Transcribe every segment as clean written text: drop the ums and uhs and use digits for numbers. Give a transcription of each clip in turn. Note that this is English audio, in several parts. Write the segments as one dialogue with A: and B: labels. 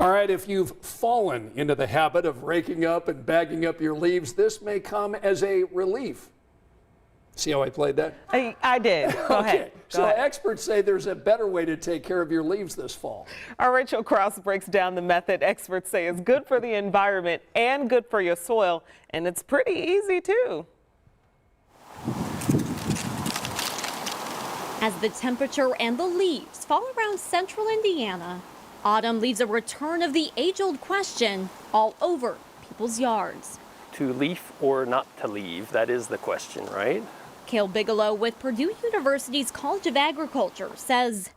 A: All right, if you've fallen into the habit of raking up and bagging up your leaves, this may come as a relief. See how I played that?
B: I did. Go ahead.
A: So experts say there's a better way to take care of your leaves this fall.
B: Our Rachel Krause breaks down the method experts say is good for the environment and good for your soil, and it's pretty easy too.
C: As the temperature and the leaves fall around central Indiana, autumn leaves a return of the age-old question all over people's yards.
D: To leaf or not to leave, that is the question, right?
C: Cale Bigelow with Purdue University's College of Agriculture says,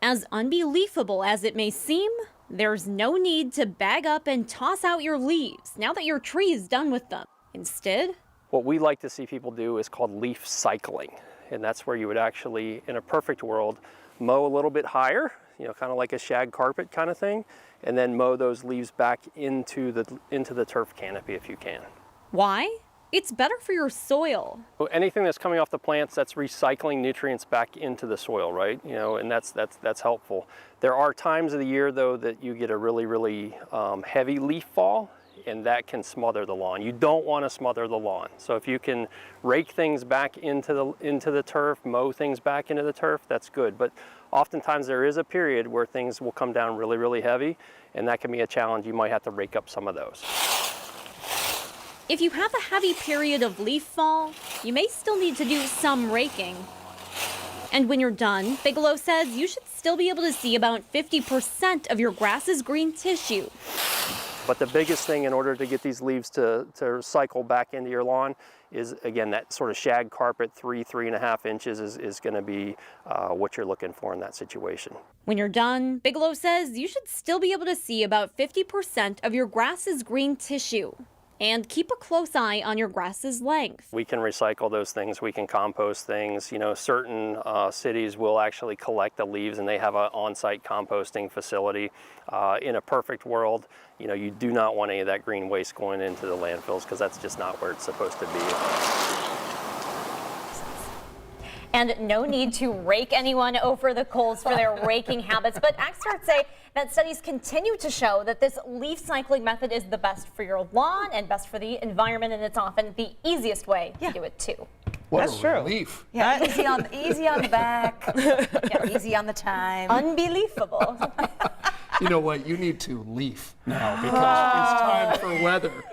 C: as unbelievable as it may seem, there's no need to bag up and toss out your leaves now that your tree is done with them. Instead,
D: what we like to see people do is called leaf cycling. And that's where you would actually, in a perfect world, mow a little bit higher, kind of like a shag carpet kind of thing, and then mow those leaves back into the turf canopy if you can.
C: Why? It's better for your soil.
D: So anything that's coming off the plants, that's recycling nutrients back into the soil, right? And that's helpful. There are times of the year though that you get a really heavy leaf fall, and that can smother the lawn. You don't want to smother the lawn. So if you can rake things back into the turf, mow things back into the turf, that's good. But oftentimes there is a period where things will come down really heavy, and that can be a challenge. You might have to rake up some of those.
C: If you have a heavy period of leaf fall, you may still need to do some raking. And when you're done, Bigelow says you should still be able to see about 50% of your grass's green tissue.
D: But the biggest thing in order to get these leaves to cycle back into your lawn is, again, that sort of shag carpet, 3.5 inches is going to be what you're looking for in that situation.
C: When you're done, Bigelow says you should still be able to see about 50% of your grass's green tissue. And keep a close eye on your grass's length.
D: We can recycle those things, we can compost things. Certain cities will actually collect the leaves and they have an on-site composting facility. In a perfect world, you do not want any of that green waste going into the landfills because that's just not where it's supposed to be.
C: And no need to rake anyone over the coals for their raking habits. But experts say that studies continue to show that this leaf cycling method is the best for your lawn and best for the environment, and it's often the easiest way to do it too.
A: That's true. Relief.
E: Yeah, easy on the back, easy on the time.
C: Unbelievable.
A: You know what? You need to leaf now because it's time for weather.